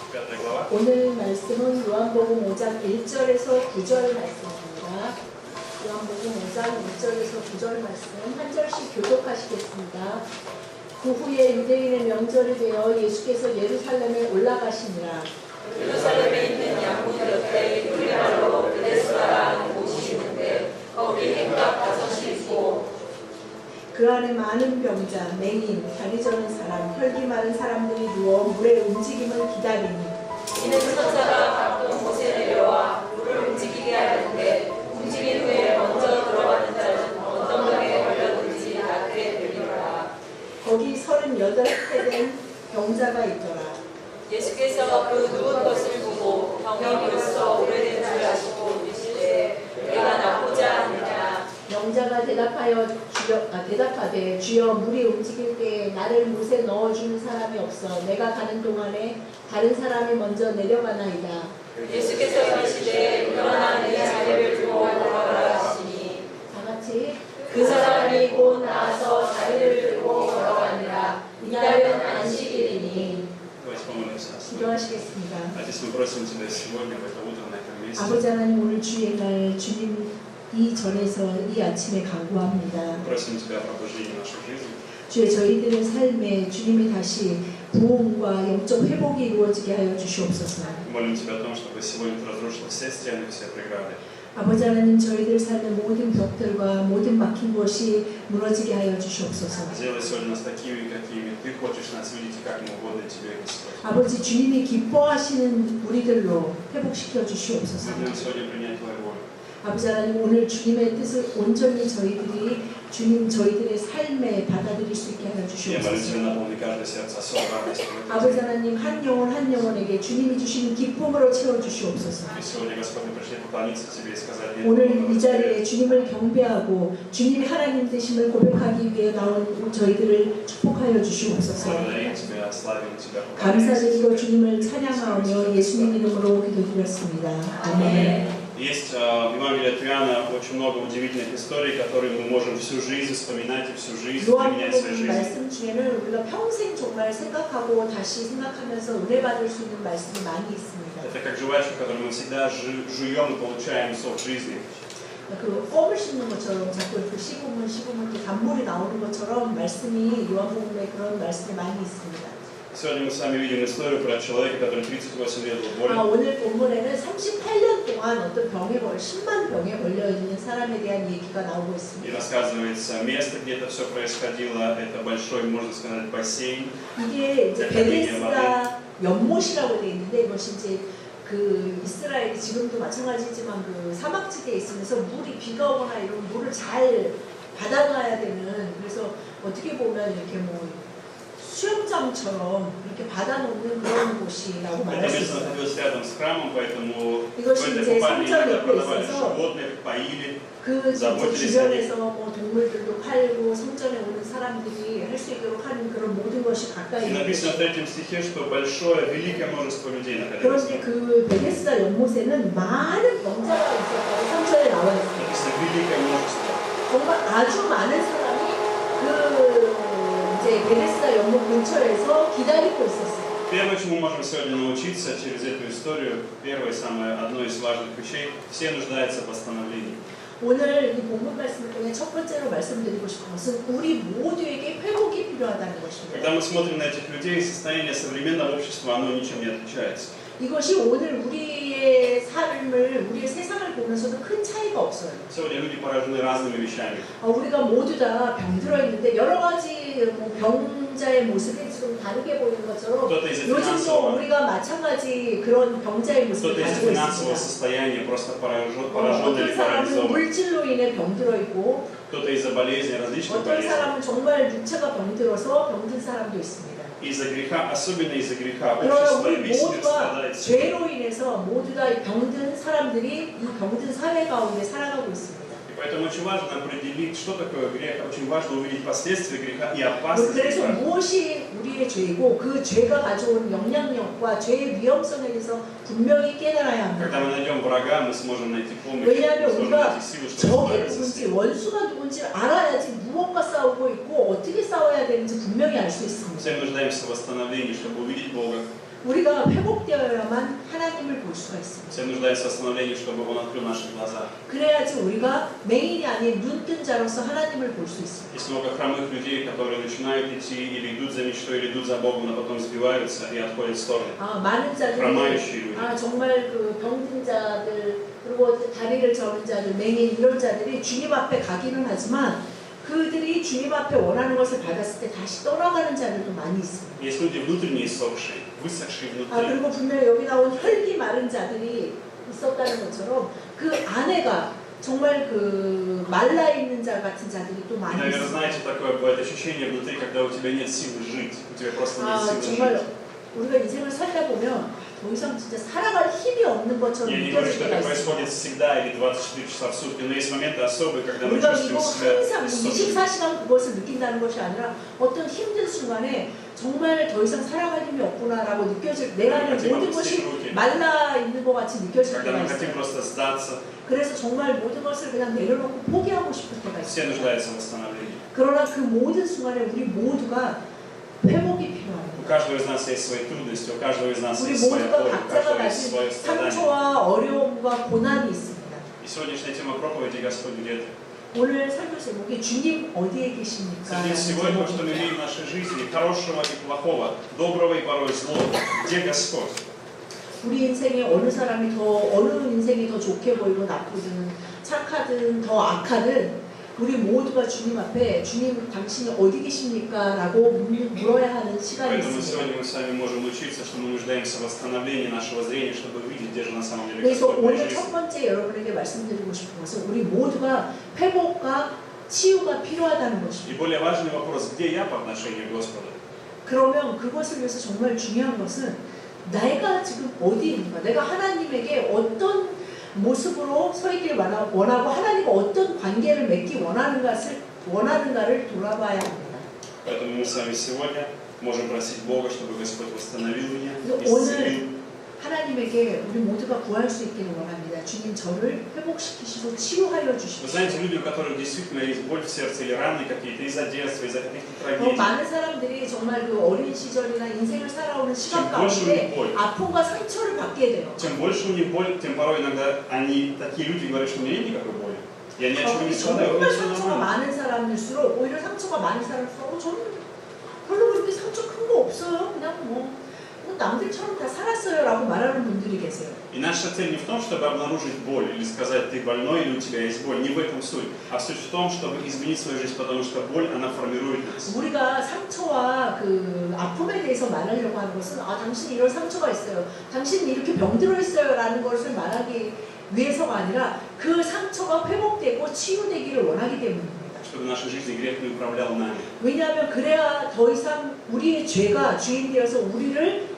5 глава. 오늘 말씀은 요한복음 5장 1절에서 9절 말씀입니다. 요한복음 5장 1절에서 9절 말씀 한 절씩 교독하시겠습니다. 그 후에 유대인의 명절이 되어 예수께서 예루살렘에 올라가시니라. 예루살렘에 있는 양문 옆에 유리마로 베데스다라는 곳이 있는데 거기 행각 5이 있고 그 안에 많은 병자, 맹인, 다리 저는 사람, 혈기 마른 사람들이 누워 물의 움직임을 기다리니 이는 천사가 가끔 곳에 내려와 물을 움직이게 하는데 움직인 후에 먼저 들어가는 자는 어떤 병에 걸렸는지 낫게 되리라. 거기 38세 된 병자가 있더라. 예수께서 그 누운 것을 보고 병이 벌써 오래된 줄 아시고 이르시되 내가 낫고자 하느냐. 병자가 대답하되 주여 물이 움직일 때에 나를 못에 넣어주는 사람이 없어 내가 가는 동안에 다른 사람이 먼저 내려가나이다. 예수께서 이르시되 일어나 내 자리를 두고 걸어가라 하시니 다같이 그 사람이 곧 나와서 자리를 들고 걸어가니라. 이날은 안식일이니. Давайте помолимся. 기도하시겠습니다. Отец, мы просим Тебя сегодня, в это утро, на этом месте. 아버지 하나님 오늘 주의 날 주님 이 전에서 이 아침에 간구합니다. Просим Тебя о пробуждении нашей жизни. 주의 저희들의 삶에 주님이 다시 부흥과 영적 회복이 이루어지게 하여 주시옵소서. Молим Тебя о том, чтобы сегодня Ты разрушил все стены, все преграды. 아버지 하나님 저희들 삶의 모든 벽들과 모든 막힌 것이 무너지게 하여 주시옵소서. Сделай сегодня нас такими, какими Ты хочешь нас видеть, и как мы угодно Тебе, Господь. 아버지 주님이 기뻐하시는 우리들로 회복시켜 주시옵소서. Мы сегодня принять Твою волю. 아버지 하나님 오늘 주님의 뜻을 온전히 저희들이 주님 저희들의 삶에 받아들일 수 있게 하여 Я молю 주시옵소서. Тебя, наполни каждое сердце особой радостью. 아버지 하나님 한 영혼에게 주님이 주시는 기쁨으로 채워 주시옵소서. И сегодня, Господь, мы пришли поклониться Тебе и сказать нет. 오늘 이 자리에 주님을 경배하고 주님이 하나님 되심을 고백하기 위해 나온 저희들을 축복하여 주시옵소서. Благодарим Тебя, славим Тебя. 감사드리고 주님을 찬양하며 예수님 이름으로 기도드렸습니다. 아멘. Есть в Евангелии от Иоанна очень много удивительных историй, которые мы можем всю жизнь вспоминать и всю жизнь применять в своей 요한복음 жизни. 말씀 중에는 우리가 평생 정말 생각하고 다시 생각하면서 은혜 받을 수 있는 말씀이 많이 있습니다. Это как жвачка, которую мы всегда жуем и получаем сок жизни. 그 껌을 씹는 것처럼 자꾸 이렇게 씹으면 또 단물이 나오는 것처럼 말씀이 요한복음에 그런 말씀이 많이 있습니다. Сегодня мы с вами видим историю про человека, который 38 лет был болен. 오늘 본문에는 38년 동안 어떤 10만 병에 걸려 있는 사람에 대한 얘기가 나오고 И 있습니다. рассказывается место, где это все происходило. Это большой, можно сказать, бассейн. 이게 이제 베데스다 연못이라고 되어 있는데 이것이 이제 그 이스라엘이 지금도 마찬가지지만 그 사막지대에 있으면서 물이 비가 오거나 이런 물을 잘 받아놔야 되는 그래서 어떻게 보면 이렇게 뭐 수영장처럼 이렇게 받아놓는 그런 곳이라고 Это 말할 수 место 있어요. находилось рядом с храмом, поэтому в 이것이 этой 이제 купальне 성전 иногда 옆에 продавали 있어서 животных, поили. 그 заботились 주변에서 뭐 동물들도 팔고 성전에 오는 사람들이 할 수 있도록 하는 그런 모든 것이 가까이 И 있는 написано в 곳이에요. 3 стихе, что большое, великое множество людей находилось. 그런데 그 베데스다 연못에는 많은 병자가 있었다고 3절에 나와 있습니다. Написано великое множество. 정말 아주 많은 사람이 그 이제 베데스다 연못 근처에서 기다리고 있었어요. Первое, чему мы можем сегодня научиться через эту историю, первое, самое, одно из важных вещей, все нуждаются в восстановлении. 오늘 이 본문 말씀을 통해 첫 번째로 말씀드리고 싶은 것은 우리 모두에게 회복이 필요하다는 것입니다. Когда мы смотрим на этих людей, состояние современного общества, оно ничем не отличается. 이것이 오늘 우리의 삶을, 우리의 세상을 보면서도 큰 차이가 없어요. Сегодня люди поражены разными вещами. 우리가 모두 다 병들어 있는데 여러 가지 뭐 병자의 모습이 좀 다르게 보이는 것처럼 Кто-то из-за 요즘도 финансового, 우리가 마찬가지 그런 병자의 모습을 кто-то из-за 가지고 финансового 있습니다. состояния просто поражен или 어떤 사람은 парализован. 물질로 인해 병들어 있고 Кто-то из-за болезней, различных 어떤 болезней. 사람은 정말 육체가 병들어서 병든 사람도 있습니다. Из-за греха, особенно из-за греха, 그러나 общество и 우리 весь мир 모두가 страдает. 죄로 인해서 모두 다 병든 사람들이 이 병든 사회 가운데 살아가고 있습니다. И поэтому очень важно определить, что такое грех. Очень важно увидеть последствия греха и опасность 그래서 греха. 무엇이 우리의 죄이고 그 죄가 가져온 영향력과 죄의 위험성에 대해서 분명히 깨달아야 합니다. Когда мы найдем врага, мы сможем найти помощь, 왜냐하면 сможем 우리가 найти силу, чтобы 적이 справиться с 누군지 ним. 원수가 누군지 알아야지 무엇과 싸우고 있고 어떻게 싸워야 되는지 분명히 알 수 있습니다. Все мы нуждаемся в восстановлении, чтобы увидеть Бога. 우리가 회복되어야만 하나님을 볼 수가 있습니다. Все нуждаются в восстановлении, чтобы Он открыл наши глаза. 그래야지 우리가 맹인이 아닌 눈뜬 자로서 하나님을 볼 수 있습니다. Есть много хромых людей, которые начинают идти или идут за мечтой, или идут за Богом, но потом сбиваются и отходят в сторону. 많은 자들이 Хромающие люди. 정말 그 병든 자들 그리고 다리를 저는 자들 맹인 이런 자들이 주님 앞에 가기는 하지만 그들이 주님 앞에 원하는 것을 받았을 때 다시 떠나가는 자들도 많이 있습니다. Есть люди внутренне иссохшие, высохшие внутри. 그리고 분명히 여기 나온 혈기 마른 자들이 있었다는 것처럼 그 안에가 정말 그 말라 있는 자 같은 자들이 또 많이 Наверное, 있습니다. знаете, такое бывает ощущение внутри, когда у тебя нет силы жить, у тебя просто нет силы 정말 жить. 우리가 인생을 살다 보면 더 이상 진짜 살아갈 힘이 없는 것처럼 Я не говорю, 느껴질 что 때가 это 있습니다. происходит всегда или 24 часа в сутки, но есть моменты особые, когда мы 우리가 чувствуем 이거 себя 항상 иссохшими. 24시간 그것을 느낀다는 것이 아니라 어떤 힘든 순간에 정말 더 이상 살아갈 힘이 없구나라고 느껴질 내 안에 모든 것이 말라 있는 것 같이 느껴질 Когда 때가 мы хотим 있어요. просто сдаться, 그래서 정말 모든 것을 그냥 내려놓고 포기하고 싶을 때가 все 있어요. нуждаются в восстановлении. 그러나 그 모든 순간에 우리 모두가 회복이 필요합니다. У каждого из нас есть свои трудности, у каждого из нас 우리 есть своя 모두가 боль, у 각자가 каждого есть свое 가진 страдание. 상처와 어려움과 고난이 있습니다. И сегодняшняя тема проповеди «Господь, где ты?». 오늘 설교 제목이 주님 어디에 계십니까? Среди всего этого, что мы видим в нашей жизни, хорошего и плохого, доброго и порой злого, где Господь? 우리 인생에 어느 사람이 어느 인생이 더 좋게 보이고 나쁘든 착하든 더 악하든 우리 모두가 주님 앞에 주님 당신이 어디 계십니까? 라고 물어야 하는 시간이 Поэтому 있습니다. сегодня мы с вами можем учиться, что мы нуждаемся в восстановлении нашего зрения, чтобы увидеть, где же на самом деле 그래서 Господь в моей 오늘 жизни. 첫 번째 여러분에게 말씀드리고 싶은 것은 우리 모두가 회복과 치유가 필요하다는 것입니다. И более важный вопрос, где я по отношению к Господу? 그러면 그것을 위해서 정말 중요한 것은 내가 지금 어디 있는가? 내가 하나님에게 어떤 모습으로 서 있길 원하고 하나님과 어떤 관계를 맺기 원하는가를 돌아봐야 합니다. Поэтому мы с вами сегодня можем просить Бога, чтобы Господь восстановил меня, 오늘 исцелил. 하나님에게 우리 모두가 구할 수 있기를 원합니다. 주님 저를 회복시키시고 치유하여 Вы 주십시오. знаете, люди, у которых действительно есть боль в сердце или раны какие-то из-за детства, из-за каких-то трагедий, 많은 사람들이 정말 그 어린 시절이나 인생을 살아오는 시간 чем больше у них 가운데 боль, 아픔과 상처를 받게 돼요. чем больше у них боль, тем порой иногда такие люди говорят, что у меня нет никакой боли. Я ни о чем не страдаю, у меня 정말 все 상처가 нормально. 많은 사람일수록 오히려 상처가 많은 사람일수록 저는 별로 그렇게 상처 큰 거 없어요. 그냥 뭐 남들처럼 다 살았어요 라고 말하는 분들이 계세요. И наша цель не в том, чтобы обнаружить боль или сказать, ты больной или у тебя есть боль. Не в этом суть. А суть в том, чтобы изменить свою жизнь, потому что боль, она формирует нас. 우리가 상처와 그 아픔에 대해서 말하려고 하는 것은 당신이 이런 상처가 있어요. 당신이 이렇게 병들어 있어요 라는 것을 말하기 위해서가 아니라 그 상처가 회복되고 치유되기를 원하기 때문입니다. Чтобы в нашей жизни грех не управлял нами. 왜냐하면 그래야 더 이상 우리의 죄가 주인 되어서 우리를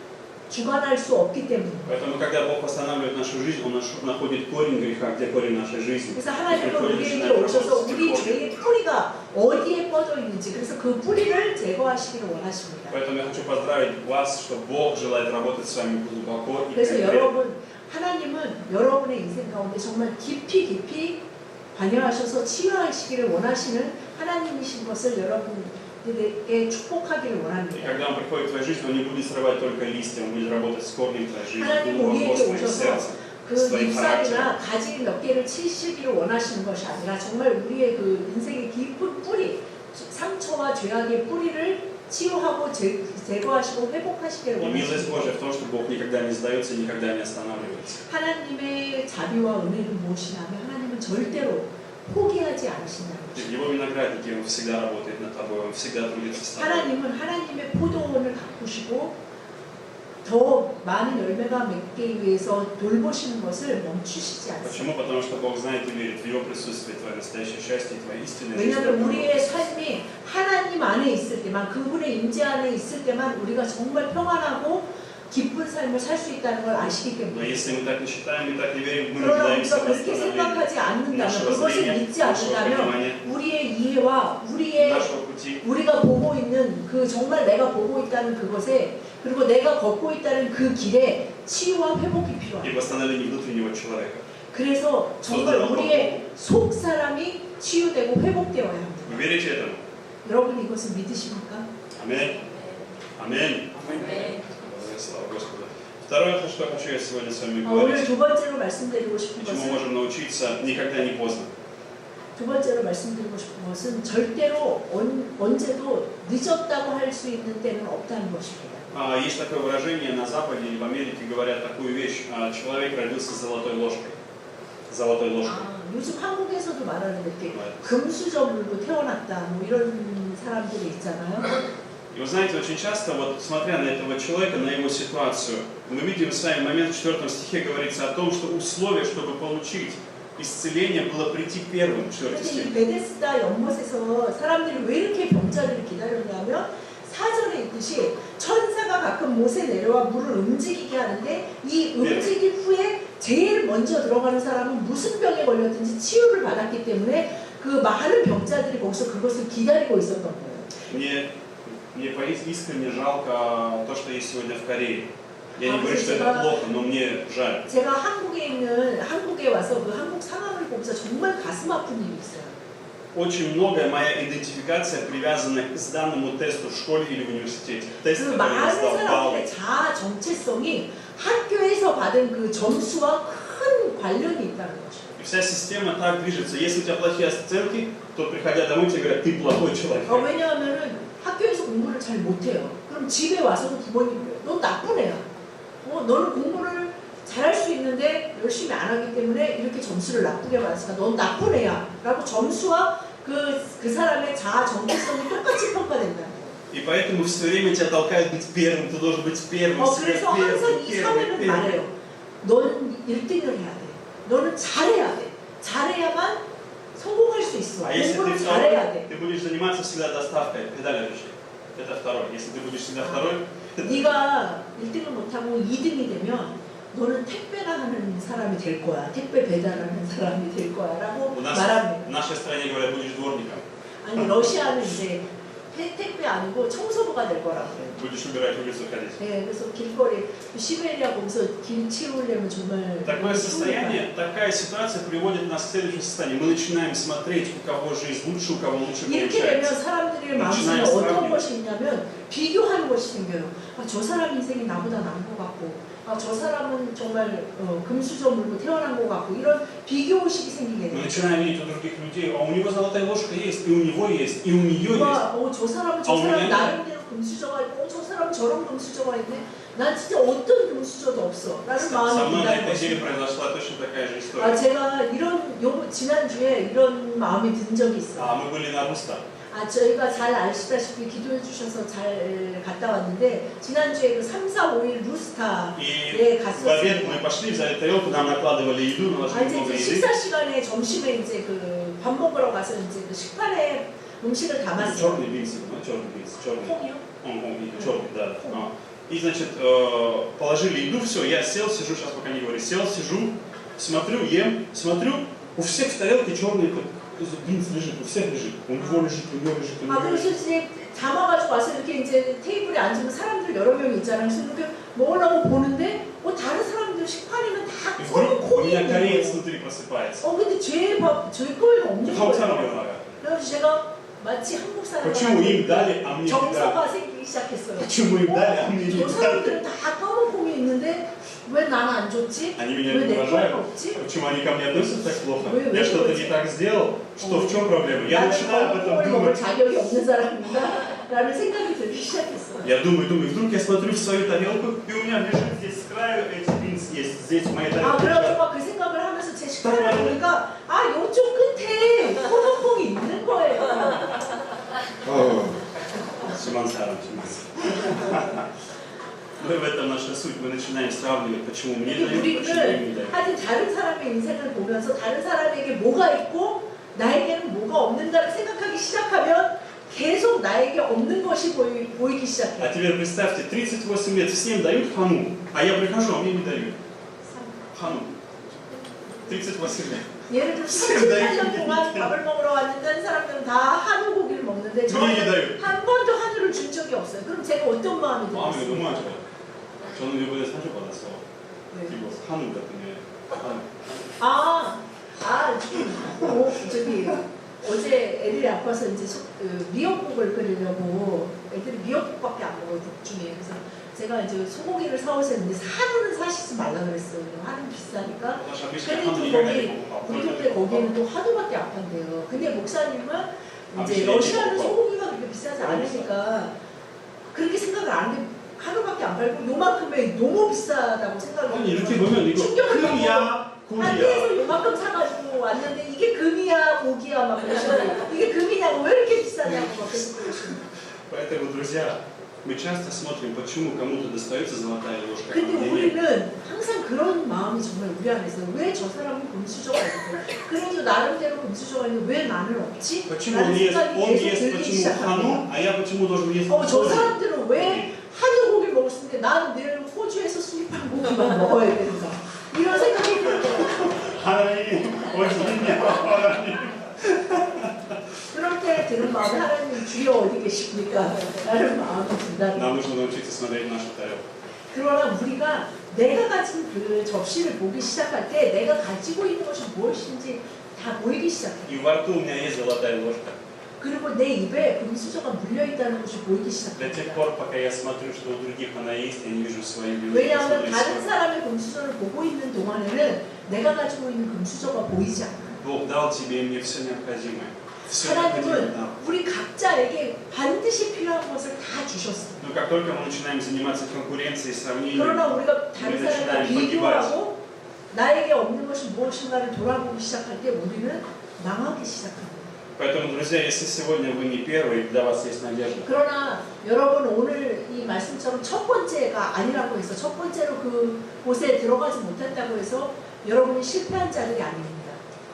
주관할 수 없기 때문입니다. Поэтому, когда Бог восстанавливает нашу жизнь, Он находит корень греха, где корень нашей жизни. 그래서 하나님은 우리에게 오셔서 우리 죄의 뿌리가 어디에 뻗어 있는지 그래서 그 뿌리를 제거하시기를 원하십니다. Поэтому я хочу поздравить вас, что Бог желает работать с вами глубоко и 그래서 конкретно. 여러분, 하나님은 여러분의 인생 가운데 정말 깊이 관여하셔서 치유하시기를 원하시는 하나님이신 것을 여러분들에게 축복하기를 И 원합니다. когда Он приходит в твою жизнь, Он не будет срывать только листья, Он будет работать с корнем твоей жизни, 하나님 глубоко 우리에게 с твоим 오셔서 сердцем. 그 своим 잎사귀나 характером. 가지 몇 개를 치시기를 원하시는 것이 아니라 정말 우리의 그 인생의 깊은 뿌리, 상처와 죄악의 뿌리를 치유하고 제거하시고 회복하시기를 И милость 원하십니다. Божья в том, что Бог никогда не сдается и никогда не останавливается. 하나님의 자비와 은혜는 무엇이냐면 하나님은 절대로 포기하지 않으신다는 И в 것입니다. Его винограднике Он всегда работает над тобой, Он всегда трудится с тобой. 하나님은 하나님의 포도원을 가꾸시고 더 많은 열매가 맺기 위해서 돌보시는 것을 멈추시지 않습니다. Почему? Потому что Бог знает и верит в Его присутствие, твое настоящее счастье и твоя истинная жизнь. 왜냐하면 우리의 삶이 하나님 안에 있을 때만 그분의 임재 안에 있을 때만 우리가 정말 평안하고 기쁜 삶을 살 수 있다는 걸 아시기 Но 때문에 если мы так не считаем, мы так не верим, мы 그러나 нуждаемся 우리가 в 그렇게 восстановлении 생각하지 않는다면 нашего 그것을 зрения, 믿지 нашего 않는다면 понимания, 우리의 이해와 우리의 нашего пути. 우리가 보고 있는 그 정말 내가 보고 있다는 그것에 그리고 내가 걷고 있다는 그 길에 치유와 회복이 И 필요합니다. восстановление внутреннего человека. 그래서 정말 우리의 속 사람이 치유되고 회복되어야 합니다. Вы верите этому? 여러분 이것을 믿으십니까? Аминь. Аминь. 네. Слава Господу. Второе, что я хочу сегодня с вами 오늘 говорить, 두 번째로 말씀드리고 싶은 чему 것은 можем научиться никогда не поздно. 두 번째로 말씀드리고 싶은 것은 절대로 언제도 늦었다고 할 수 있는 때는 없다는 것입니다. Есть такое выражение на Западе и в Америке говорят такую вещь: человек родился с золотой ложкой. Золотой ложкой. 요즘 한국에서도 말하는 이렇게 금수저물고 태어났다 뭐 이런 사람들이 있잖아요. И вы знаете, очень часто, вот смотря на этого человека, на его ситуацию, мы видим с вами момент в 4 стихе говорится о том, что условие, чтобы получить исцеление, было прийти первым в 4 근데 이 стихе. 베데스다 연못에서 사람들이 왜 이렇게 병자리를 기다렸냐면 사전에 있듯이 천사가 가끔 못에 내려와 물을 움직이게 하는데 이 움직일 후에 제일 먼저 들어가는 사람은 무슨 병에 걸렸든지 치유를 받았기 때문에 그 많은 병자들이 거기서 그것을 기다리고 있었던 거예요. Мне искренне жалко то, что есть сегодня в Корее. Я не говорю, что это плохо, но мне жаль. 제가 한국에 와서 그 한국 상황을 보면서 정말 가슴 아픈 일이 있어요. Очень многое моя идентификация привязана к сданному тесту в школе или в университете. Тест, 그 который я 많은 сдал, баллы. 사람들의 자아 정체성이 학교에서 받은 그 점수와 큰 관련이 있다는 거죠. И вся система так движется. Если у тебя плохие оценки, то приходя домой тебе говорят: ты плохой человек. 왜냐하면은 학교에서 공부를 잘 못해요. 그럼 집에 와서도 부모님이 그래요. 넌 나쁜 애야. 너는 공부를 잘할 수 있는데 열심히 안 하기 때문에 이렇게 점수를 나쁘게 받았으니까 넌 나쁜 애야. 라고 점수와 그 사람의 자아 정체성이 똑같이 평가된다는 거예요. И поэтому все время тебя толкают быть первым, ты должен быть первым, 그래서 항상 이 사회는 말해요. 넌 1등을 해야 돼. 너는 잘해야 돼. 잘해야만 성공할 수 있어. А если 공부를 ты 잘해야 второй, 돼. ты будешь заниматься всегда доставкой, педалировщик. Это второй. Если ты будешь всегда второй, 네가 1등을 못하고 2등이 되면 너는 택배를 하는 사람이 될 거야. 택배 배달하는 사람이 될 거야. 라고 в 말합니다. нашей стране говорят: будешь дворником, 아니 러시아는 이제 택배 아니고 청소부가 될 거라고 그래요. будешь убирать улицу, ходить. 네, 그래서 길거리 시베리아 거기서 길 치우려면 정말 Такое состояние, такая ситуация приводит нас к следующему состоянию. Мы начинаем смотреть, у кого жизнь лучше, у кого лучше 이렇게 되면 получается. 사람들의 마음속에 어떤 것이 있냐면 비교하는 것이 생겨요. 저 사람 인생이 나보다 나은 것 같고 저 사람은 정말 금수저 물고 태어난 것 같고 이런 비교의식이 생기게 Мы 돼요. начинаем видеть у других людей: у него золотая ложка есть, и у него есть, и у нее есть. 저 사람은 나름대로 금수저가 있고 저 사람은 저런 금수저가 있네. 난 진짜 어떤 금수저도 없어. 라는 Со 마음이 мной на 든다는 этой неделе 것이죠. произошла точно такая же история. 제가 지난주에 이런 마음이 든 적이 있어요. Мы были на Руста. 저희가 잘 아시다시피 기도해 주셔서 잘 갔다 왔는데 지난주에 그 3, 4, 5일 루스타에 И в 갔었어요. обед мы пошли, взяли тарелку, нам накладывали еду, наложили 이제 много 그 еды. 식사 시간에 점심에 이제 그 밥 먹으러 가서 이제 그 식판에 음식을 담았어요. Черный бинс, черный бинс, черный. 콩이요? Черный, да. И, значит, положили еду, все, я сел, сижу, сейчас пока не говорю, сел, сижу, смотрю, ем, смотрю, у всех в тарелке черный бинс лежит, у всех лежит. У него лежит, у него лежит, у него 그래서 лежит. 이제 담아가지고 와서 이렇게 이제 테이블에 앉으면 사람들 여러 명 있잖아요. 그래서 이렇게 먹으려고 보는데 다른 사람들 식판에는 다 И 콩, вдруг у 콩이 меня 있는 кореец 거예요. внутри просыпается. 근데 저희 거에는 없는 Хаутсаром 거예요. его нога. 그래서 제가 마치 한국 Почему им 사람한테 дали, а мне не дали? 정서가 생기기 시작했어요. Почему им дали, а мне не 저 дали? 사람들은 다 검은 콩이 있는데 왜 나는 안 줬지? Они меня 왜 не 내 거는 уважают. 없지? Почему они ко мне относятся так плохо? Вы Я что-то будете- не так сделал? Что, в чем проблема? Я 나는 начинаю об 검은 этом 콩을 먹을 думать. 자격이 없는 사람인가? 라는 생각이 들기 시작했어요. Я думаю, и вдруг я смотрю в свою тарелку, и у меня лежит здесь с краю эти бинс есть, здесь в моей тарелке. 그래가지고 막 그 생각을 하면서 제 식판을 보니까 요쪽 끝에 검은 콩이 있는 거예요. Шимансаром, Шимансаром. Мы в этом наша суть, мы начинаем сравнивать, почему мне дают, почему им не 우리는 дают. 하여튼 다른 사람의 인생을 보면서 다른 사람에게 뭐가 있고 나에게는 뭐가 없는가를 생각하기 시작하면 계속 나에게 없는 것이 보이기 А 시작해요. теперь представьте, 38 лет всем дают хану, а я прихожу, а мне не дают. Хану. 38 лет. 예를 들어 38년 동안 밥을 먹으러 왔는데 다른 사람들은 다 한우 고기를 먹는데 저는 한 번도 한우를 준 적이 없어요. 그럼 제가 어떤 마음이 마음이 들었어요? 너무 안 좋아요. 저는 이번에 상처 받았어. 그리고 한우 같은 저기 어제 애들이 아파서 이제 미역국을 끓이려고 애들이 미역국밖에 안 먹어요, 중에. 그래서 제가 이제 소고기를 사오셨는데 한우는 사시지 말라 그랬어요. 한우 비싸니까. Потому что обычно 근데 хану 또 никогда не 거기 покупал. 우리 Только 동네 거기는 покупал. 또 한우밖에 안 판대요. 근데 목사님은 이제 아, 러시아는 비싸니까. 소고기가 그렇게 비싸지 않으니까 그렇게 생각을 안 해. 한우밖에 안 팔고 요만큼에 너무 비싸다고 생각을 아니 이렇게 보면 이거 충격을 금이야, 고기야. 한국에서 요만큼 사가지고 왔는데 이게 금이야 고기야 막 그러시고 이게 금이냐고 왜 이렇게 비싸냐고 막 계속 그러시고. Поэтому, друзья, мы часто смотрим, почему кому-то достается золотая ложка, а 근데 мне нет. 우리는 항상 그런 마음이 정말 우리 안에 있어요. 왜 저 사람은 금수저가 있고 그래도 나름대로 금수저가 있는데 왜 나는 없지? Почему 라는 он ест, 생각이 он 계속 ест 들기 почему 시작합니다. хану, а я почему должен есть 저 соус? 사람들은 왜 한우 고기 먹었는데 나는 늘 호주에서 수입한 고기만 먹어야 되는가 이런 생각이 들어요. 하나님, 어디냐, 하나님. 그럴 때 드는 마음에 하나님 주여 어디 계십니까? 라는 마음이 든다는 Нам нужно научиться смотреть в нашу тарелку. 그러나 우리가 내가 가진 그 접시를 보기 시작할 때 내가 가지고 있는 것이 무엇인지 다 보이기 시작해요. И во рту у меня есть золотая ложка. 그리고 내 입에 금수저가 물려있다는 것이 보이기 До тех 시작합니다. пор, пока я смотрю, что у других она есть, я не вижу своей вины. 왜냐하면 посмотрю 다른 свою. 사람의 금수저를 보고 있는 동안에는 내가 가지고 있는 금수저가 보이지 않아요. Бог дал тебе и мне все необходимое. Все необходимое 하나님은 дал. 우리 각자에게 반드시 필요한 것을 다 주셨어요. Но как только мы начинаем заниматься конкуренцией, сравнением, 그러나 우리가 다른 우리 사람과 начинаем 비교하고 나에게 없는 것이 무엇인가를 돌아보기 시작할 때 우리는 망하기 시작합니다. Поэтому, друзья, если сегодня вы не первый, для вас есть надежда. 그러나 여러분 오늘 이 말씀처럼 첫 번째가 아니라고 해서 첫 번째로 그 곳에 들어가지 못했다고 해서 여러분이 실패한 자들이 아닙니다.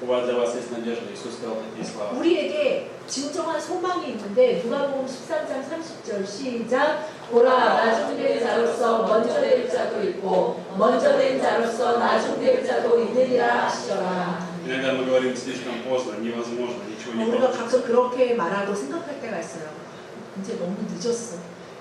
Для вас есть надежда. Иисус сказал такие слова. 우리에게 진정한 소망이 있는데 누가복음 13장 30절 시작 보라 나중된 자로서 먼저 될 자도 있고 먼저 된 자로서 나중될 자도 있느니라 하시더라. Иногда мы говорим слишком поздно, невозможно, ничего не 우리가 получится. 가끔 그렇게 말하고 생각할 때가 있어요. 이제 너무 늦었어.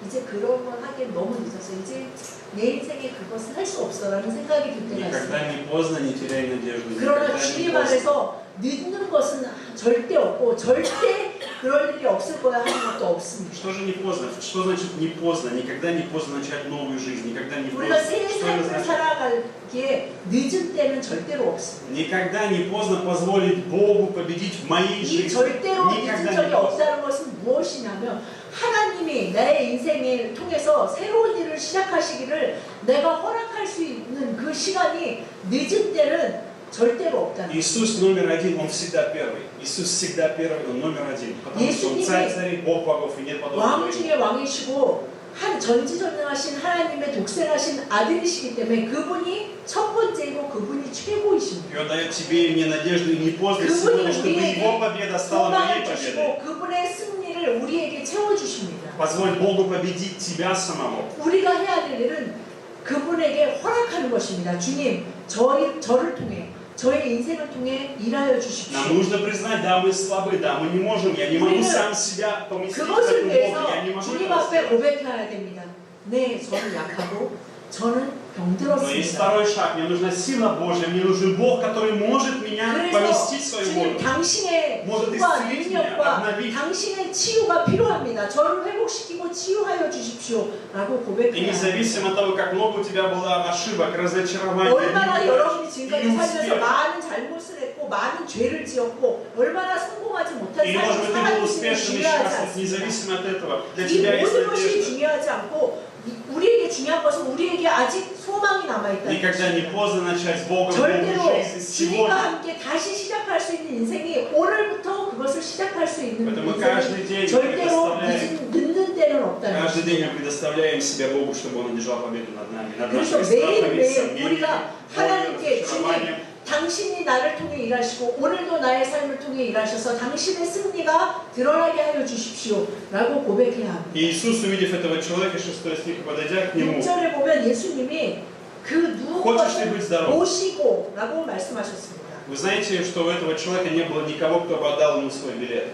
이제 그런 걸 하기엔 너무 늦었어. 이제 내 인생에 그것을 할 수 없어라는 생각이 들 때가 있어요. Никогда не поздно, не теряй надежду. 그러나 Никогда не 주님 поздно. 안에서 늦는 것은 절대 없고 절대 그럴 일이 없을 거야 하는 것도 없습니다. Что же не поздно? Что значит не поздно? Никогда не поздно начать новую жизнь. Никогда не 우리가 поздно. 새 Что это 삶을 значит? 살아가기에 늦은 때는 절대로 없습니다. Никогда не поздно позволить Богу победить в моей 이 жизни. 절대로 늦은 Никогда не 적이 поздно. 없다는 것은 무엇이냐면 하나님이 내 인생을 통해서 새로운 일을 시작하시기를 내가 허락할 수 있는 그 시간이 늦은 때는 절대로 없다는 거예요. Иисус номер один, Он всегда первый. Иисус всегда первый, Он номер один. Потому что Он царь царей, Бог богов, и нет подобного 왕 Ему. 중에 왕이시고 한 전지전능하신 하나님의 독생하신 아들이시기 때문에 그분이 첫 번째이고 그분이 최고이십니다. И Он дает тебе и мне надежду, и не поздно сегодня, чтобы Его победа стала моей 소망을 победой. 주시고 그분의 승리를 우리에게 채워주십니다. Позволь Богу победить тебя самого. 우리가 해야 될 일은 그분에게 허락하는 것입니다. 주님, 저를 통해 저의 인생을 통해 일하여 주십시오. Нам нужно признать, да, мы слабы, да, мы не можем, я не могу сам себя поместить в 그것을 этом 위해서 Боге, я не могу 주님 этого 앞에 сделать. 고백해야 됩니다. 네, 저는 약하고 저는 Но есть 병들었습니다. второй шаг, мне нужна сила Божья, мне нужен Бог, который может меня 그래서 поместить в свою 주님 волю. 당신의 может 힘과 исцелить меня, 능력과 обновить. 당신의 치유가 필요합니다. 저를 회복시키고 치유하여 주십시오. 라고 И 고백해야 합니다. независимо от того, как много у тебя было ошибок, разочарований, 얼마나 неудач 여러분이 и 지금까지 살면서 неуспехов. 많은 잘못을 했고 많은 죄를 지었고 얼마나 성공하지 못한 Или, может быть, ты был 삶을 успешным и 중요하지 счастлив, 않습니다. независимо от этого. Для 이 тебя есть 모든 것이 надежда. 중요하지 않고 우리에게 중요한 것은 우리에게 아직 소망이 남아있다. Никогда не поздно начать с Богом 절대로 новую жизнь 주님과 сегодня. 함께 다시 시작할 수 있는 인생이 오늘부터 그것을 시작할 수 있는 Поэтому каждый 인생이 день 절대로 предоставляем, 늦는 때는 없다는 каждый 것입니다. день мы предоставляем себя Богу, чтобы Он одержал победу над нами, над 그래서 нашими страхами, 매일매일 сомнениями, 우리가 болью, 하나님께 разочарованием. 주님 당신이 나를 통해 일하시고 오늘도 나의 삶을 통해 일하셔서 당신의 승리가 드러나게 하여 주십시오 라고 고백해야 합니다. И Иисус, увидев этого человека, 6 стих, подойдя к нему, 6절에 보면 예수님이 그 Хочешь ли быть 누구를 здоров? 모시고 라고 말씀하셨습니다. Вы знаете, что у этого человека не было никого, кто бы отдал ему свой билет,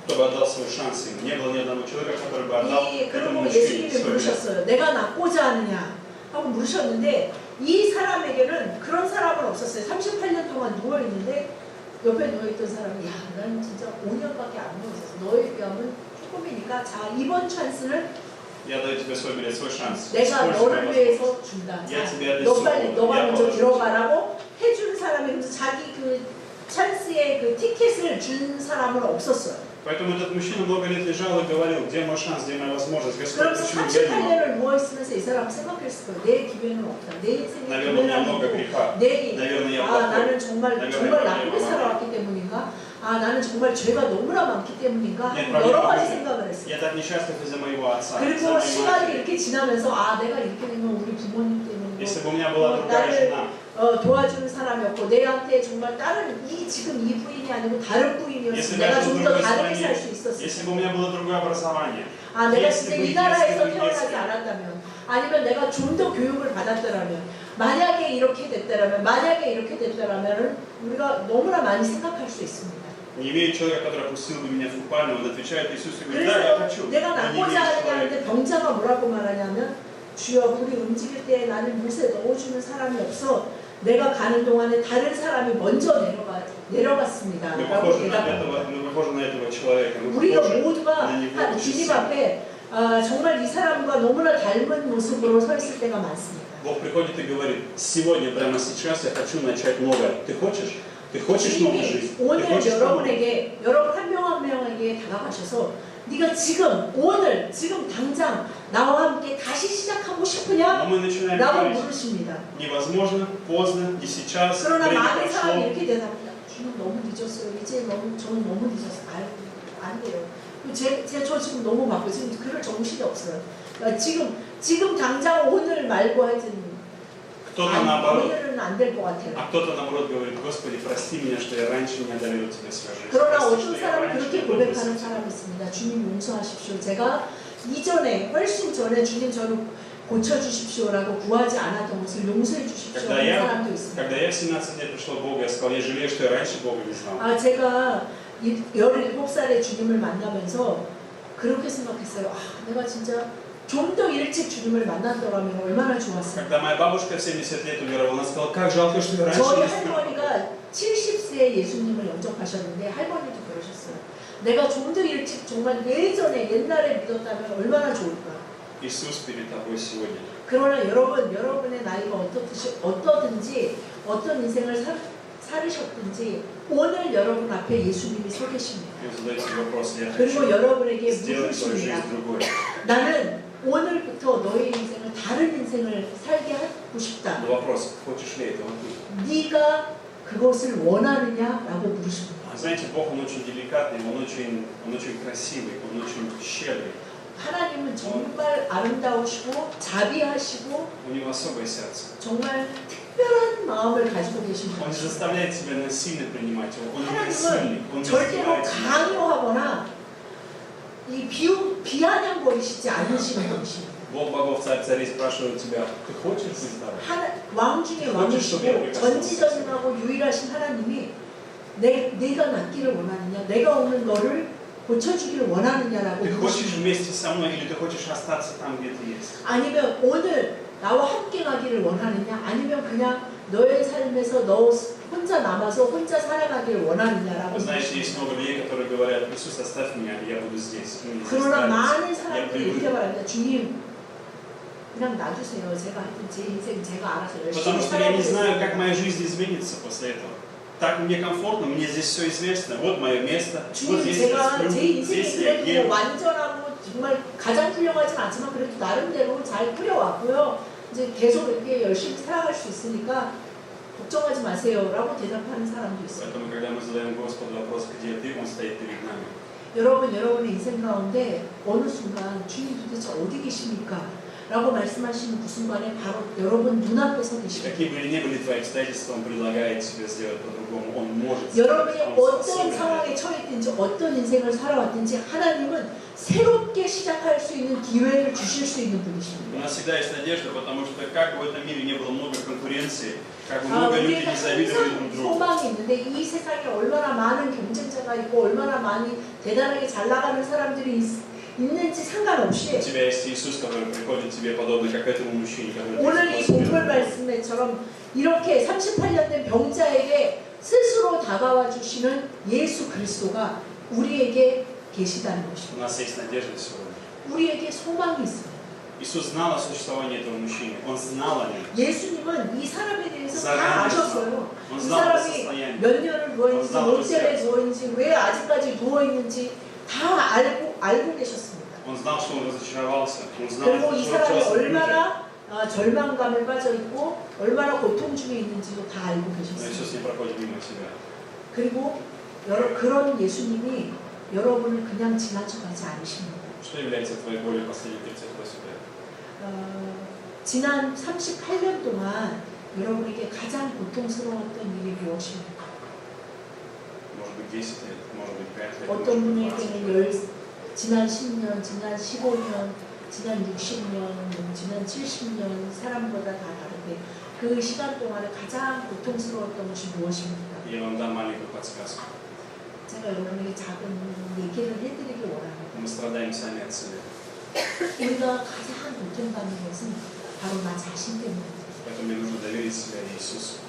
кто бы отдал свой шанс ему. Не было ни одного человека, который бы отдал 이 этому 그리고 мужчине 예수님이 свой билет. 물으셨어요. 내가 낫고자 하느냐 하고 물으셨는데 이 사람에게는 그런 사람은 없었어요. 38년 동안 누워있는데 옆에 누워있던 사람이 야, 난 진짜 5년밖에 안 누워있었어. 너에 비하면 조금이니까 자, 이번 찬스는 Я даю тебе свой билет, свой шанс. 내가 Используй 너를 его 위해서 준다. Я 자, тебе 너 отдаю 빨리 свободу. 너가 Я 먼저 положу. 들어가라고 해준 사람이 그래서 자기 그 찬스의 그 티켓을 준 사람은 없었어요. Поэтому этот мужчина много лет лежал и говорил, где мой шанс, где моя возможность, Господь, 그러면서 почему я не могу? 38년을 누워있으면서 이 사람은 생각했을 거예요. 내 기회는 없다. 내 인생에 Наверное, у меня много греха. 내 Наверное, я 아, плохой. 나는 정말 Наверное, 나쁘게 я 살아왔기 때문인가? 아, 나는 정말 죄가 너무나 많기 때문인가? Нет, 하고 여러 проблема 가지 в 생각을 этом. 했어요. Я так несчастлив из-за моего отца, из-за 그리고 моей 시간이 матери. 이렇게 지나면서 아, 내가 이렇게 된 건 우리 부모님 때문이고 Если бы у меня была другая 나를 жена, 도와주는 사람이었고 내한테 정말 다른 지금 이 부인이 아니고 다른 부인이었으면 если бы 내가 я жил в 좀 더 другой 다르게 살 수 стране, 있었을 если 거예요. бы у меня было другое образование, 아, 내가 если 진짜 бы, 이 나라에서 если бы, 태어나지 если. 않았다면 아니면 내가 좀 더 교육을 받았더라면 만약에 이렇게 됐더라면 만약에 이렇게 됐더라면 우리가 너무나 많이 생각할 수 있습니다. Не имеет человека, который опустил бы меня в купальню, он отвечает Иисусу и говорит, да, я 그래서 хочу. 내가 Но не 낫고자 имеет человека. 하느냐는데 병자가 뭐라고 말하냐면 주여 우리 움직일 때 나는 못에 넣어주는 사람이 없어 내가 가는 동안에 다른 사람이 먼저 내려갔습니다. Мы 라고 похожи 대답합니다. на этого человека. Мы 우리가 похожи 모두가 на него 한 очень 주님 сильно. 앞에 정말 이 사람과 너무나 닮은 모습으로 서 있을 때가 많습니다. Бог приходит и говорит, сегодня, прямо сейчас я хочу начать новое. Ты хочешь? Ты хочешь новую 주님이 жизнь? Ты 오늘 хочешь новую? 여러분에게 여러분 한 명 한 명에게 다가가셔서 네가 지금 오늘 지금 당장 나와 함께 다시 시작하고 싶으냐? Но мы начинаем 라고 говорить, 물으십니다. невозможно, поздно, не сейчас, 그러나 время 많은 사람이 прошло. 이렇게 대답합니다. 주님 너무 늦었어요. 이제 저는 너무 늦었어요. 아유, 안 돼요. 저 지금 너무 바빠요. 지금 그럴 정신이 없어요. 그러니까 지금 당장 오늘 말고 하여튼 Кто-то наоборот, 오늘은 안 될 것 같아요. а кто-то наоборот говорит, Господи, прости меня, что я раньше не одарил Тебе свою жизнь. 그러나 Прости, 어떤 что я 사람은 раньше 그렇게 не был 고백하는 близок. 사람이 있습니다. 주님 용서하십시오. 제가 이전에 훨씬 전에 주님 저를 고쳐주십시오라고 구하지 않았던 것을 용서해 주십시오 하는 사람도 있습니다. Когда я в 17 лет пришел к Богу, я сказал, я жалею, что я раньше Бога не знал. 아, 제가 17살에 주님을 만나면서 그렇게 생각했어요. 아, 내가 진짜 좀 더 일찍 주님을 만났더라면 얼마나 좋았을까. Когда моя бабушка в 70 лет умерла, она сказала, как жалко, что я раньше 저희 не знал. 할머니가 70세에 예수님을 영접하셨는데 할머니도 그러셨어요. 내가 좀 더 일찍 정말 예전에 옛날에 믿었다면 얼마나 좋을까. Иисус перед тобой сегодня. 그러나 여러분의 나이가 어떠든지 어떤 인생을 살으셨든지 오늘 여러분 앞에 예수님이 서 계십니다. И вы задаете вопрос, я 그리고 хочу 여러분에게 сделать свою 물으십니다. жизнь другой. 나는 오늘부터 너의 인생을 다른 인생을 살게 하고 싶다. Но вопрос, хочешь ли этого ты? 네가 그것을 원하느냐라고 물으십니다. Знаете, Бог, Он очень деликатный, Он очень красивый, Он очень щедрый. 하나님은 정말 아름다우시고 자비하시고 У Него особое сердце. 정말 특별한 마음을 가지고 계신 Он не 분이십니다. заставляет тебя насильно принимать Его. Он не насильник, 하나님은 Он не 절대로 издевается. 강요하거나 이 비아냥거리시지 않으시는 분이십니다. Бог богов, царь царей спрашивает тебя, ты хочешь быть здоров? 왕 중에 왕이시고 전지전능하고 유일하신 하나님이 내가 낫기를 원하느냐, 내가 오늘 너를 고쳐주기를 원하느냐라고 Ты хочешь 물으십니다. вместе со мной или ты хочешь остаться там, где ты есть? 아니면 오늘 나와 함께 가기를 원하느냐, 아니면 그냥 너의 삶에서 너 혼자 남아서 혼자 살아가기를 원하느냐라고 Вы знаете, 물으십니다. есть много людей, которые говорят, Иисус, оставь меня, я буду здесь. Ну, не 그러나 많은 заставить. Я 사람들이 이렇게 привык. 말합니다. 주님, 그냥 놔주세요. 제가 하여튼 제 인생 제가 알아서 열심히 Потому что я не знаю, как 살아보겠습니다. моя жизнь изменится после этого. Так мне комфортно, мне здесь все известно. Вот мое место, вот 주님, здесь я 제가 сплю, 제 인생이 здесь я 그래도 ем. 뭐 완전하고 정말 가장 훌륭하진 않지만 그래도 나름대로 잘 꾸려왔고요. 이제 계속 이렇게 열심히 살아갈 수 있으니까 걱정하지 마세요라고 대답하는 사람도 있어요. Поэтому, когда мы задаем Господу вопрос, где ты, Он стоит перед нами. 여러분의 인생 가운데 어느 순간 주님 도대체 어디 계십니까? 라고 말씀하시는 그 순간에 바로 여러분 눈앞에 서 계십니다. Какие бы ни были твои обстоятельства, Он предлагает тебе сделать по-другому. Он может сделать. 여러분이 Он 어떤 способен. 상황에 처했든지 어떤 인생을 살아왔든지 하나님은 새롭게 시작할 수 있는 기회를 주실 수 있는 У 분이십니다. нас всегда есть надежда, потому что как бы в этом мире не было много конкуренции, как бы 아, много людей 우리가 не завидовали 항상 друг другу. 소망이 있는데 이 세상에 얼마나 많은 경쟁자가 있고 얼마나 많이 대단하게 잘 나가는 사람들이 있는지 У 상관없이 тебя есть Иисус, который приходит тебе подобно, как этому мужчине, который 오늘 이 пришел к 본문 тебе. 말씀처럼 이렇게 38년 된 병자에게 스스로 다가와 주시는 예수 그리스도가 우리에게 계시다는 У 것입니다. нас есть надежда сегодня. 우리에게 소망이 있습니다. Иисус знал о существовании этого мужчины. Он знал о нем. 예수님은 이 사람에 대해서 다 사람을 아셨어요. Он 그 знал это 사람이 состояние. 몇 년을 누워있는지, 사람을 몇 때에 누워있는지, 왜 아직까지 누워있는지 다 알고 계셨습니다. Он знал, что он разочаровался. Он знал, 그리고 이 что 사람이 он 얼마나 절망감에 빠져 있고 얼마나 고통 중에 있는지도 다 알고 Но 계셨습니다. Иисус не проходит мимо себя. 그리고 그런 예수님이 여러분을 그냥 지나쳐가지 않으십니다. Что является твоей болью последних 38 лет? 지난 38년 동안 여러분에게 가장 고통스러웠던 일이 무엇입니까? Может быть 10 лет, может быть 5 лет, 어떤 может быть 20 лет. 분에게는 지난 10년, 지난 15년, 지난 60년, 지난 70년 사람보다 다 다른데 그 시간 동안에 가장 고통스러웠던 것이 무엇입니까? Я вам дам маленькую подсказку. 제가 여러분에게 작은 얘기를 해드리기 원합니다. Мы страдаем сами от себя. 우리가 가장 고통받는 것은 바로 나 자신 때문입니다. Поэтому мне нужно доверить себя Иисусу.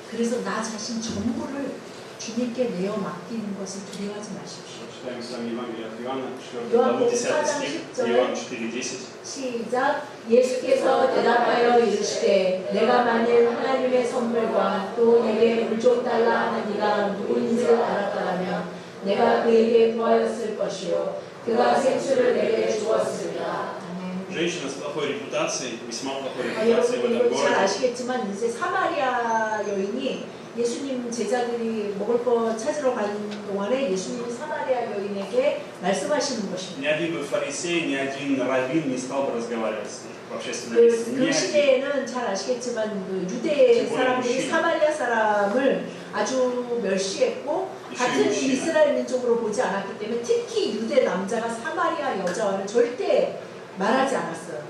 그래서 나 자신 전부를 주님께 내어 맡기는 것을 두려워하지 마십시오. Читаем с вами Евангелие от Иоанна, 4 요한복음 главу, 10 4장 стих, 10절. Иоанн 4:10. 시작. 예수께서 대답하여 이르시되 내가 만일 하나님의 선물과 또 내게 물 좀 달라 하는 이가 누구인지를 알았더라면 내가 그에게 구하였을 것이요 그가 생수를 내게 주었으리라. 아멘. Женщина с плохой репутацией, весьма плохой репутацией в 여러분 этом 이거 잘 городе. 아시겠지만 이제 사마리아 여인이 예수님 제자들이 먹을 거 찾으러 가는 동안에 예수님이 사마리아 여인에게 말씀하시는 것입니다. Ни один бы фарисей, ни один раввин не стал бы разговаривать с ней в общественном месте. Ни 그 один. 시대에는 잘 아시겠지만 그 유대 사람들이 사마리아 사람을 아주 멸시했고 같은 이스라엘 민족으로 보지 않았기 때문에 특히 유대 남자가 사마리아 여자와는 절대 말하지 않았어요.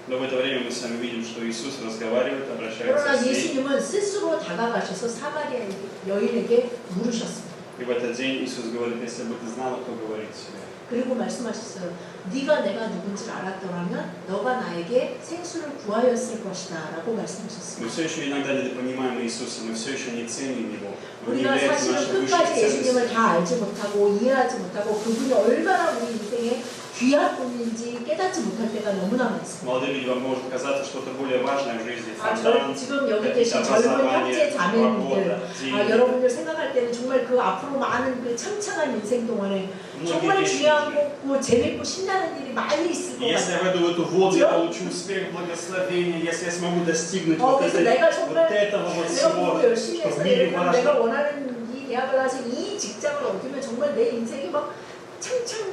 Но в это время мы с вами видим, что Иисус разговаривает, обращается 그러나 с ней. 예수님은 스스로 다가가셔서 사마리아 여인에게 물으셨습니다. И в этот день Иисус говорит, если бы ты знала, кто говорит тебе. 그리고 말씀하셨어요. 네가 내가 누군지를 알았더라면 너가 나에게 생수를 구하였을 것이다 라고 Мы 말씀하셨습니다. все еще иногда недопонимаем Иисуса, мы все еще не ценим Его. Он не 우리가 является 사실은 нашей высшей 끝까지 예수님을 ценностью. 다 알지 못하고 이해하지 못하고 그분이 얼마나 우리 인생에 귀한 분인지 깨닫지 못할 때가 너무나 많습니다. Молодым людям вам может казаться что-то более важное в жизни. 저는 지금 여기 계신 젊은 형제 자매님들, 여러분들 생각할 때는 정말 그 앞으로 많은 그 창창한 인생 동안에 정말 중요한 거, 재밌고 신나는 일이 많이 있을 것 Если я 같아요. войду в эту воду, я получу успех, благословение, если я смогу достигнуть вот 그래서 내가 этого 정말 вот 내가 공부 всего, 열심히 что 해서 в мире 내가 важно. 원하는 이 대학을 가서 이 직장을 얻으면 정말 내 인생이 막 창창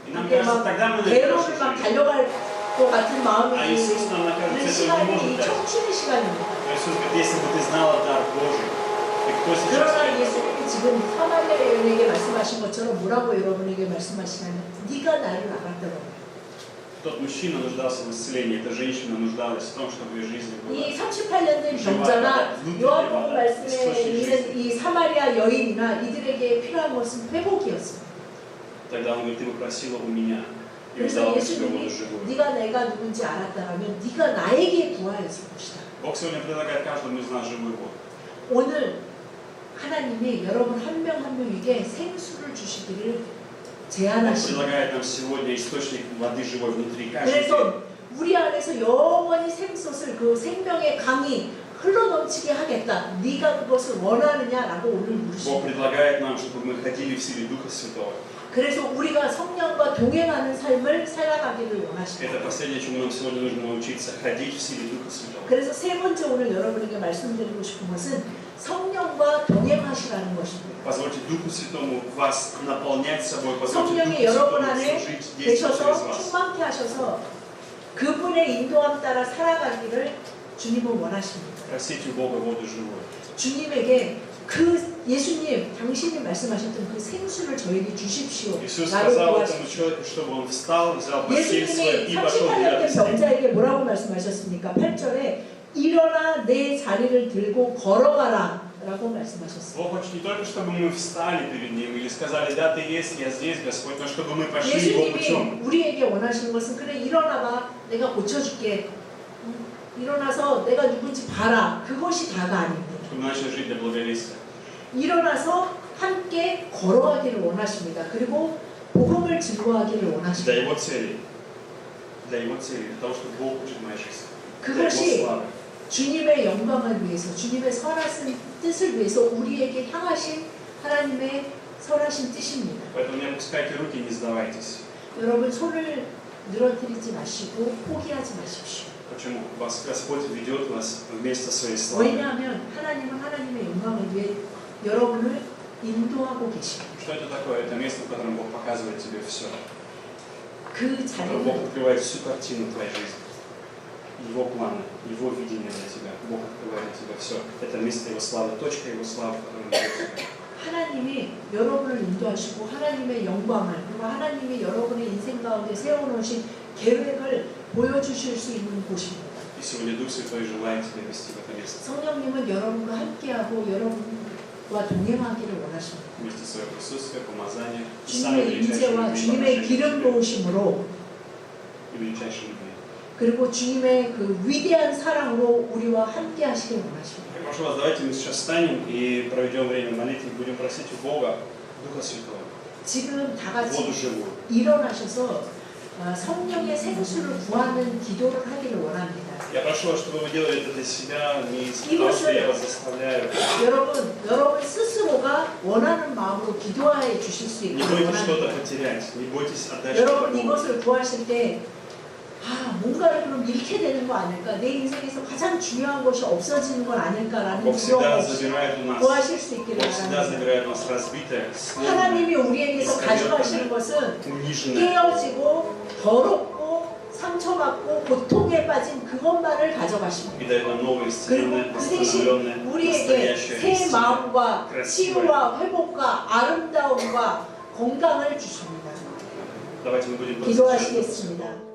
И нам 이게 кажется, 막 тогда мы 대로를 막 начнем жить. 달려갈 것 같은 마음이 아, Иисус нам 드는 накажет, этого не 시간이 может 이 дать. 청춘의 시간입니다. Иисус говорит, если бы ты знала дар Божий, и кто сейчас 그러나 стоит? 예수님이 지금 사마리아 여인에게 말씀하신 것처럼 뭐라고 여러분에게 말씀하시냐면 네가 나를 알았더라. Тот мужчина нуждался в исцелении, эта женщина нуждалась в том, чтобы ее жизнь была. 이 38년 된 병자나 요한복음 말씀에 있는 이 사마리아 여인이나 이들에게 필요한 것은 회복이었습니다. Тогда он говорит, ты бы просила у меня, и 그래서 дала бы тебе воду 예수님이 живую. 네가 내가 누군지 알았다라면 네가 나에게 구하였을 것이다. Бог сегодня предлагает каждому из нас живую воду. 오늘 하나님이 여러분 한 명 한 명에게 생수를 주시기를 Он 제안하십니다. предлагает нам сегодня источник воды живой внутри каждого. 그래서 우리 안에서 영원히 샘솟을 그 생명의 강이 흘러넘치게 하겠다. 네가 그것을 원하느냐라고 오늘 Бог 물으십니다. предлагает нам, чтобы мы ходили в силе Духа Святого. 그래서 우리가 성령과 동행하는 삶을 살아가기를 원하십니다. Это последнее, чему нам сегодня нужно научиться, ходить в силе Духа Святого. 그래서 세 번째 오늘 여러분에게 말씀드리고 싶은 것은 성령과 동행하시라는 것입니다. Позвольте Духу Святому вас наполнять собой, позвольте 성령이 Духу 여러분 Святому 안에 служить, действовать через 계셔서 вас. 충만케 하셔서 그분의 인도함 따라 살아가기를 주님은 원하십니다. Просите у Бога воду живую. 주님에게 그 예수님 당신이 말씀하셨던 그 생수를 저에게 주십시오. Иисус 라고 сказал 구하십시오. этому человеку, чтобы он встал, взял постель свою 예수님이 и пошел 38년 рядом 된 с ним. 병자에게 뭐라고 말씀하셨습니까? 8절에 일어나 내 자리를 들고 걸어가라 라고 말씀하셨습니다. Бог хочет не только, чтобы мы встали перед Ним или сказали, да, Ты есть, я здесь, Господь, но чтобы мы пошли Его путем. 예수님이 우리에게 원하시는 것은 그래 일어나봐 내가 고쳐줄게 일어나서 내가 누군지 봐라 그것이 다가 아닙니다. Чтобы мы начали жить для благовестия. 일어나서 함께 걸어가기를 원하십니다. 그리고 복음을 증거하기를 Для 원하십니다. Его цели. для Его цели, для того, чтобы Бог учит моей жизни. Для Его 그것이 славы. 주님의 영광을 위해서, 주님의 선하신 뜻을 위해서 우리에게 향하신 하나님의 선하신 뜻입니다. Поэтому не опускайте руки, не сдавайтесь. 여러분 손을 늘어뜨리지 마시고 포기하지 마십시오. Почему? Вас Господь ведет вас вместо своей славы. 왜냐하면 하나님은 하나님의 영광을 위해 여러분을 인도하고 계십니다. Что это такое? Это место, в котором Бог показывает тебе все. 그 В котором Бог 자리는 открывает всю картину твоей жизни. Его планы, Его видение для тебя. Бог открывает для тебя все. Это место Его славы, точка Его славы, в котором Он ведет тебя. 하나님이 여러분을 인도하시고 하나님의 영광을 그리고 하나님이 여러분의 인생 가운데 세워놓으신 계획을 보여주실 수 있는 곳입니다. И сегодня Дух Святой желает тебя вести в это место. 성령님은 여러분과 함께하고 여러분과 동행하기를 원하십니다. Вместе своего присутствия, помазания, 주님의 임재와 주님의 기름 부으심으로 и величайшей любви. 그리고 주님의 그 위대한 사랑으로 우리와 함께 하시길 원하십니다. Я прошу вас, давайте мы сейчас встанем и проведем время молитвы, будем просить у Бога Духа Святого, 지금 다 воду 같이 живую. 일어나셔서 성령의 생수를 구하는 기도를 하기를 원합니다. Я прошу вас, чтобы вы делали это для себя, не потому что я вас заставляю. 여러분 스스로가 원하는 마음으로 기도해 주실 수 Не 있기를 бойтесь что-то 원합니다. потерять, не бойтесь отдать 여러분 что-то. 이것을 구하실 때 뭔가를 그럼 잃게 되는 거 아닐까? 내 인생에서 가장 중요한 것이 없어지는 건 아닐까라는 Бог 두려움 всегда 없이 забирает у нас, 구하실 수 있기를 Бог всегда 바랍니다. забирает у нас разбитое, сломанное, 하나님이 우리에게서 가져가시는 것은 униженное. 깨어지고 더럽고 상처받고 고통에 빠진 그것만을 가져가십니다. И дает нам новое, 그리고 исцеленное, 그 대신 восстановленное, 우리에게 настоящее, 새 истинное. 마음과 치유와 회복과 아름다움과 건강을 주십니다. Давайте мы будем 기도하시겠습니다.